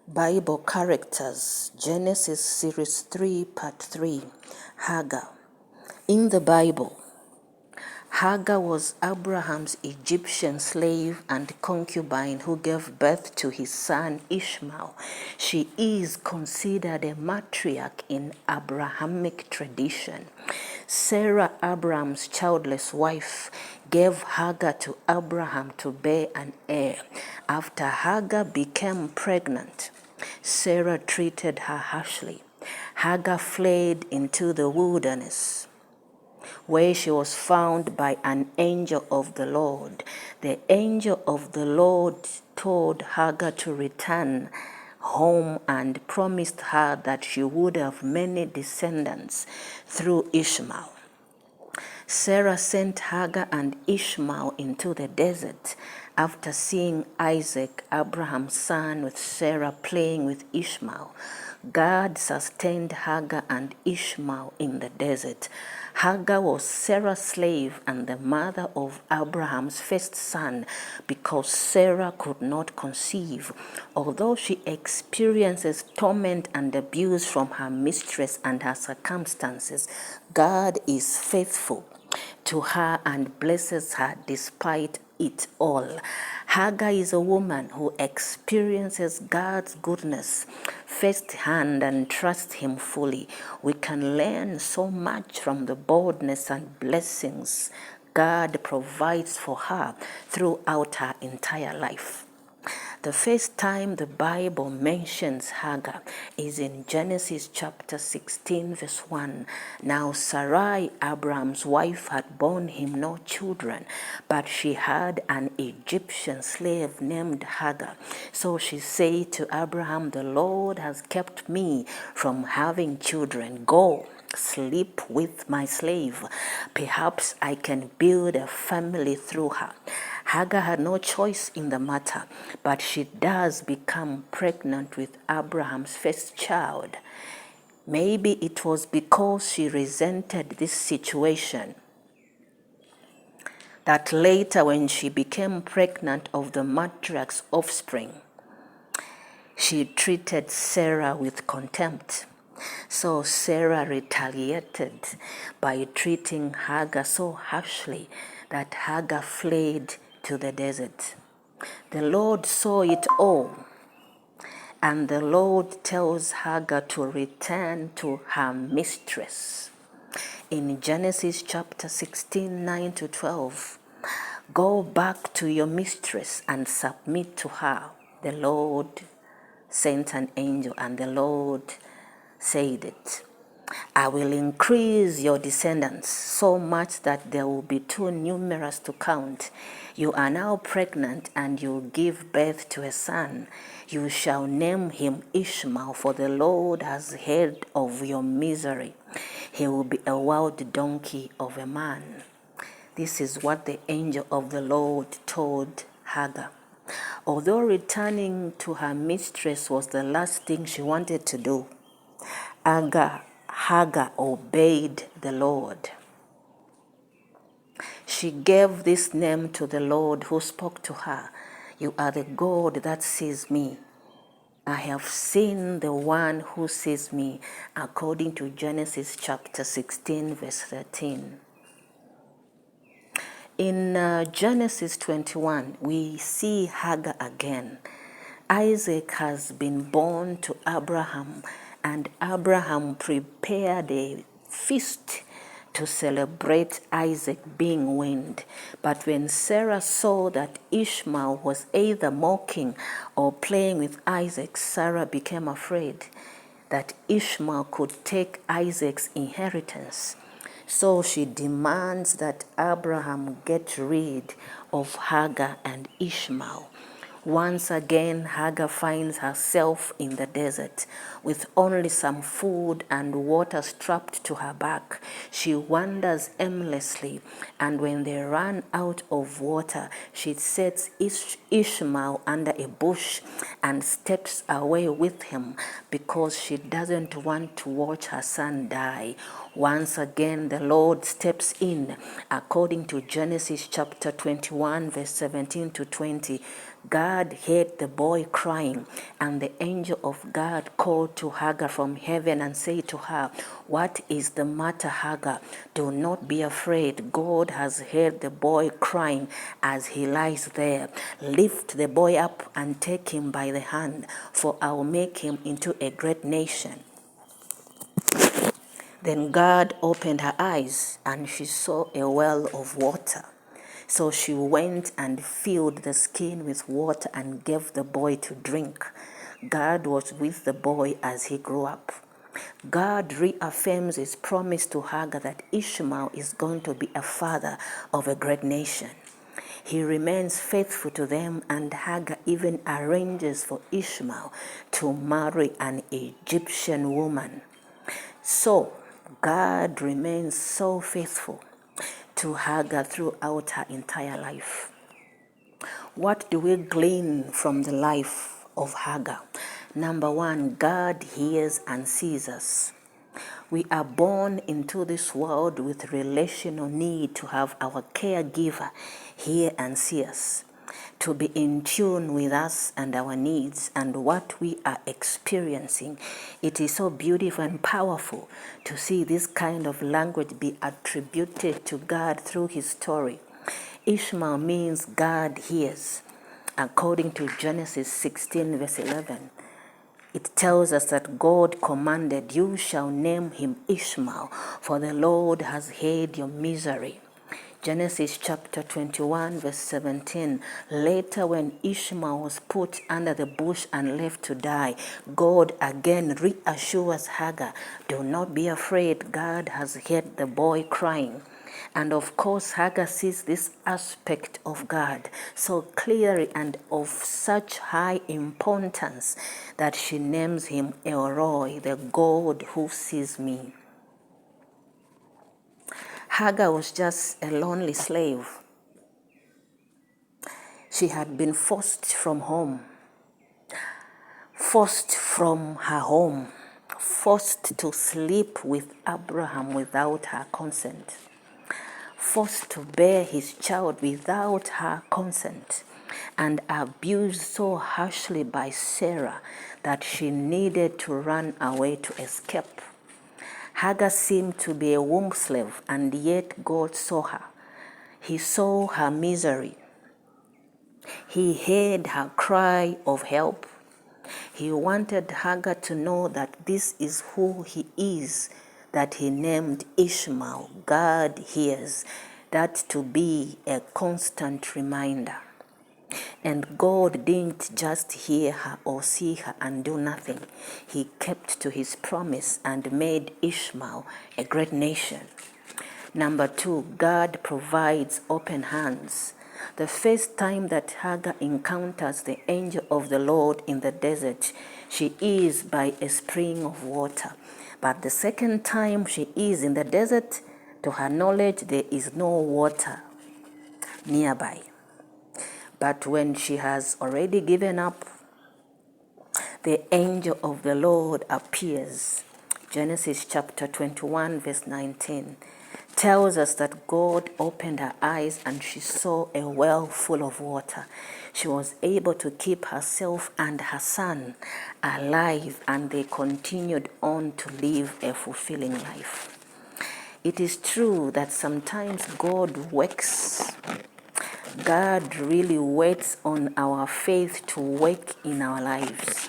Bible characters, Genesis Series 3, Part 3, Hagar. In the Bible, Hagar was Abraham's Egyptian slave and concubine who gave birth to his son Ishmael. She is considered a matriarch in Abrahamic tradition. Sarah, Abraham's childless wife, gave Hagar to Abraham to bear an heir. After Hagar became pregnant, Sarah treated her harshly. Hagar fled into the wilderness, where she was found by an angel of the Lord. The angel of the Lord told Hagar to return home and promised her that she would have many descendants through Ishmael. Sarah sent Hagar and Ishmael into the desert. After seeing Isaac, Abraham's son, with Sarah playing with Ishmael, God sustained Hagar and Ishmael in the desert. Hagar was Sarah's slave and the mother of Abraham's first son because Sarah could not conceive. Although she experiences torment and abuse from her mistress and her circumstances, God is faithful to her and blesses her despite it all. Hagar is a woman who experiences God's goodness firsthand and trusts Him fully. We can learn so much from the boldness and blessings God provides for her throughout her entire life. The first time the Bible mentions Hagar is in Genesis chapter 16, verse 1. Now Sarai, Abraham's wife, had borne him no children, but she had an Egyptian slave named Hagar. So she said to Abraham, "The Lord has kept me from having children. Go, sleep with my slave. Perhaps I can build a family through her." Hagar had no choice in the matter, but she does become pregnant with Abraham's first child. Maybe it was because she resented this situation that later, when she became pregnant of the matriarch's offspring, she treated Sarah with contempt. So Sarah retaliated by treating Hagar so harshly that Hagar fled to the desert. The Lord saw it all, and the Lord tells Hagar to return to her mistress. In Genesis chapter 16, 9 to 12, "Go back to your mistress and submit to her." The Lord sent an angel, and the Lord said it. "I will increase your descendants so much that they will be too numerous to count. You are now pregnant and you give birth to a son. You shall name him Ishmael, for the Lord has heard of your misery. He will be a wild donkey of a man." This is what the angel of the Lord told Hagar. Although returning to her mistress was the last thing she wanted to do, Hagar obeyed the Lord. She gave this name to the Lord who spoke to her. "You are the God that sees me. I have seen the one who sees me," according to Genesis chapter 16, verse 13. In Genesis 21, we see Hagar again. Isaac has been born to Abraham, and Abraham prepared a feast to celebrate Isaac being weaned. But when Sarah saw that Ishmael was either mocking or playing with Isaac, Sarah became afraid that Ishmael could take Isaac's inheritance. So she demands that Abraham get rid of Hagar and Ishmael. Once again, Hagar finds herself in the desert with only some food and water strapped to her back. She wanders aimlessly, and when they run out of water, she sets Ishmael under a bush and steps away with him because she doesn't want to watch her son die. Once again, the Lord steps in, according to Genesis chapter 21, verse 17 to 20. God heard the boy crying, and the angel of God called to Hagar from heaven and said to her, "What is the matter, Hagar? Do not be afraid. God has heard the boy crying as he lies there. Lift the boy up and take him by the hand, for I will make him into a great nation." Then God opened her eyes, and she saw a well of water. So she went and filled the skin with water and gave the boy to drink. God was with the boy as he grew up. God reaffirms his promise to Hagar that Ishmael is going to be a father of a great nation. He remains faithful to them, and Hagar even arranges for Ishmael to marry an Egyptian woman. So, God remains so faithful to Hagar throughout her entire life. What do we glean from the life of Hagar? Number one, God hears and sees us. We are born into this world with relational need to have our caregiver hear and see us, to be in tune with us and our needs and what we are experiencing. It is so beautiful and powerful to see this kind of language be attributed to God through his story. Ishmael means God hears, according to Genesis 16 verse 11. It tells us that God commanded, "You shall name him Ishmael, for the Lord has heard your misery." Genesis chapter 21 verse 17. Later, when Ishmael was put under the bush and left to die, God again reassures Hagar, "Do not be afraid. God has heard the boy crying." And of course, Hagar sees this aspect of God so clearly and of such high importance that she names him El Roi, the God who sees me. Hagar was just a lonely slave. She had been forced from home, forced from her home, forced to sleep with Abraham without her consent, forced to bear his child without her consent, and abused so harshly by Sarah that she needed to run away to escape. Hagar seemed to be a womb slave, and yet God saw her. He saw her misery. He heard her cry of help. He wanted Hagar to know that this is who he is, that he named Ishmael. God hears. That to be a constant reminder. And God didn't just hear her or see her and do nothing. He kept to his promise and made Ishmael a great nation. Number two, God provides open hands. The first time that Hagar encounters the angel of the Lord in the desert, she is by a spring of water. But the second time she is in the desert, to her knowledge, there is no water nearby. But when she has already given up, the angel of the Lord appears. Genesis chapter 21 verse 19 tells us that God opened her eyes and she saw a well full of water. She was able to keep herself and her son alive, and they continued on to live a fulfilling life. It is true that sometimes God really waits on our faith to work in our lives,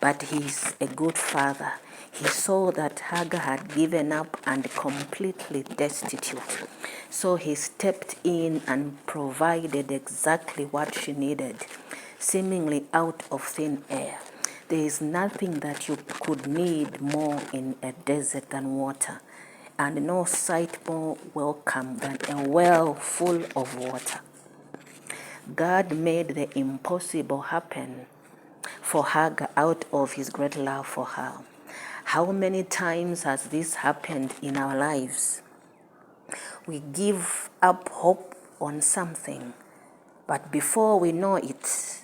but he's a good father. He saw that Hagar had given up and completely destitute. So he stepped in and provided exactly what she needed, seemingly out of thin air. There is nothing that you could need more in a desert than water, and no sight more welcome than a well full of water. God made the impossible happen for Hagar out of his great love for her. How many times has this happened in our lives? We give up hope on something, but before we know it,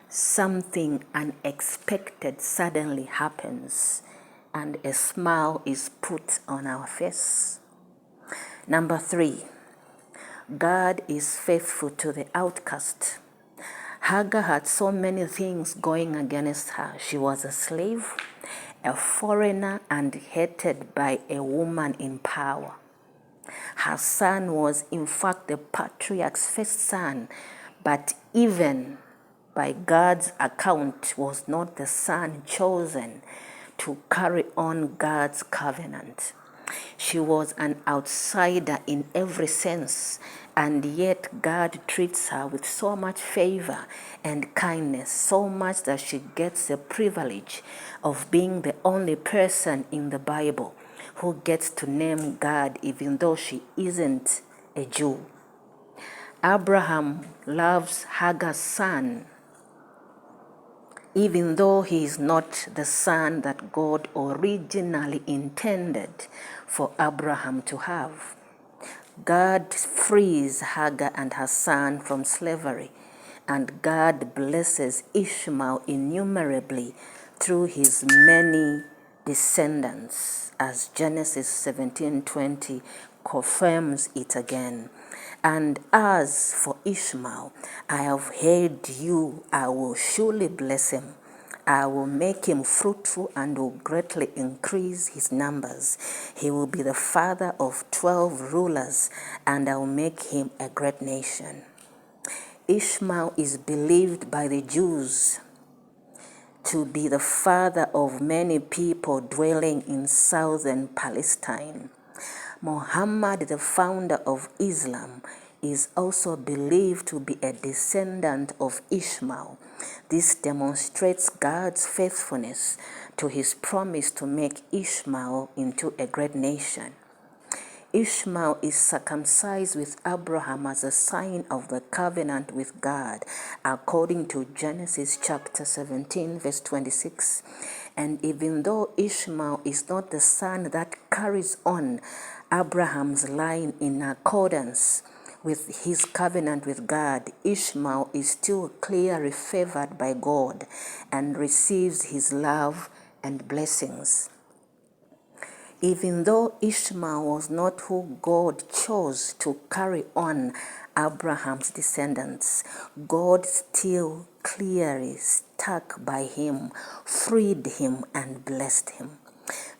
something unexpected suddenly happens and a smile is put on our face. Number three, God is faithful to the outcast. Hagar had so many things going against her. She was a slave, a foreigner, and hated by a woman in power. Her son was, in fact, the patriarch's first son, but even by God's account, was not the son chosen to carry on God's covenant. She was an outsider in every sense, and yet God treats her with so much favor and kindness, so much that she gets the privilege of being the only person in the Bible who gets to name God even though she isn't a Jew. Abraham loves Hagar's son even though he is not the son that God originally intended for Abraham to have. God frees Hagar and her son from slavery, and God blesses Ishmael innumerably through his many descendants, as Genesis 17:20 confirms it again. And as for Ishmael, I have heard you, I will surely bless him. I will make him fruitful and will greatly increase his numbers. He will be the father of 12 rulers, and I will make him a great nation. Ishmael is believed by the Jews to be the father of many people dwelling in southern Palestine. Muhammad, the founder of Islam, is also believed to be a descendant of Ishmael. This demonstrates God's faithfulness to his promise to make Ishmael into a great nation. Ishmael is circumcised with Abraham as a sign of the covenant with God, according to Genesis chapter 17, verse 26. And even though Ishmael is not the son that carries on Abraham's line in accordance with his covenant with God, Ishmael is still clearly favored by God and receives his love and blessings. Even though Ishmael was not who God chose to carry on Abraham's descendants, God still clearly stuck by him, freed him, and blessed him.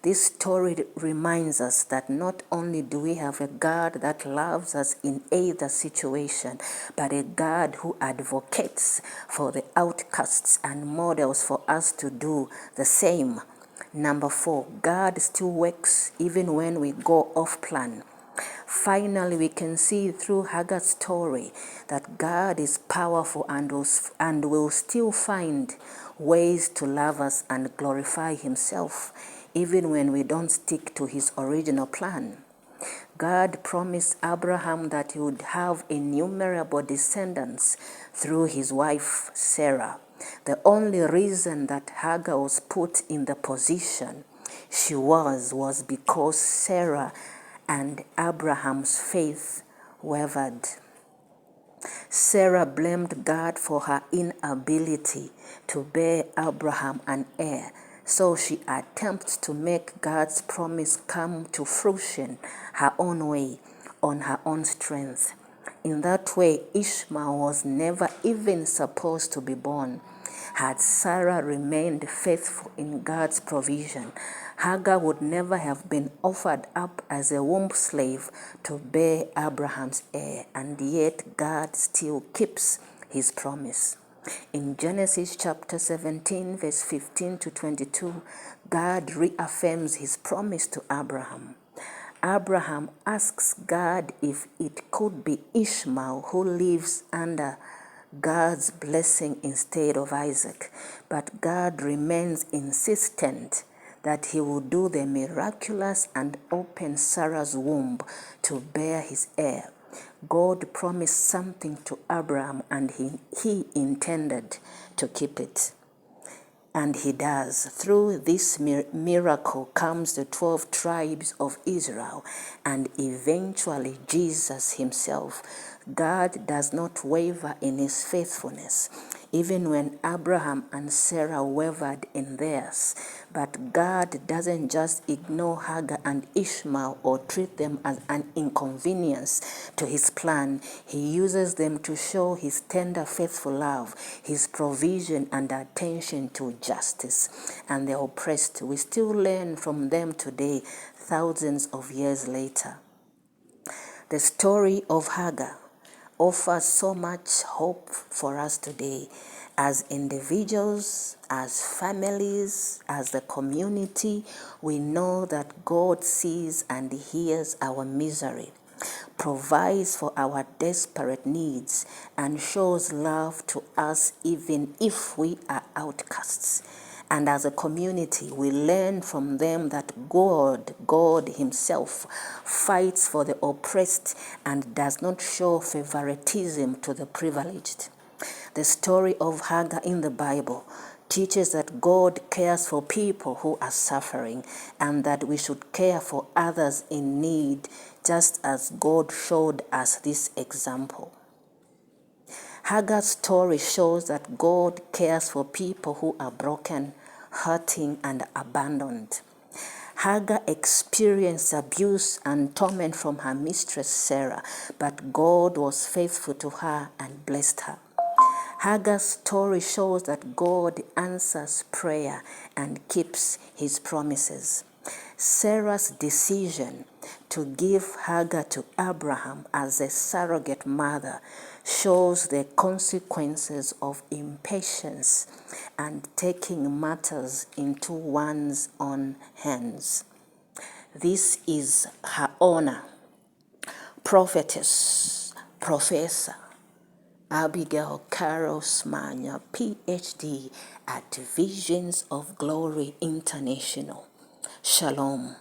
This story reminds us that not only do we have a God that loves us in either situation, but a God who advocates for the outcasts and models for us to do the same. Number 4, God still works even when we go off plan. Finally, we can see through Hagar's story that God is powerful and will still find ways to love us and glorify himself, even when we don't stick to his original plan. God promised Abraham that he would have innumerable descendants through his wife Sarah. The only reason that Hagar was put in the position she was because Sarah and Abraham's faith wavered. Sarah blamed God for her inability to bear Abraham an heir, so she attempts to make God's promise come to fruition her own way, on her own strength. In that way, Ishmael was never even supposed to be born. Had Sarah remained faithful in God's provision, Hagar would never have been offered up as a womb slave to bear Abraham's heir, and yet God still keeps his promise. In Genesis chapter 17, verse 15 to 22, God reaffirms his promise to Abraham. Abraham asks God if it could be Ishmael who lives under God's blessing instead of Isaac, but God remains insistent that he will do the miraculous and open Sarah's womb to bear his heir. God promised something to Abraham, and he intended to keep it. And he does. Through this miracle comes the 12 tribes of Israel and eventually Jesus himself. God does not waver in his faithfulness, even when Abraham and Sarah wavered in theirs. But God doesn't just ignore Hagar and Ishmael or treat them as an inconvenience to his plan. He uses them to show his tender, faithful love, his provision and attention to justice and the oppressed. We still learn from them today, thousands of years later. The story of Hagar offers so much hope for us today as individuals, as families, as the community. We know that God sees and hears our misery, provides for our desperate needs, and shows love to us even if we are outcasts. And as a community, we learn from them that God himself, fights for the oppressed and does not show favoritism to the privileged. The story of Hagar in the Bible teaches that God cares for people who are suffering and that we should care for others in need, just as God showed us this example. Hagar's story shows that God cares for people who are broken, hurting, and abandoned. Hagar experienced abuse and torment from her mistress Sarah, but God was faithful to her and blessed her. Hagar's story shows that God answers prayer and keeps his promises. Sarah's decision to give Hagar to Abraham as a surrogate mother shows the consequences of impatience and taking matters into one's own hands. This is her honor, prophetess, Professor Abigail Carol Smanya, PhD at Visions of Glory International. Shalom.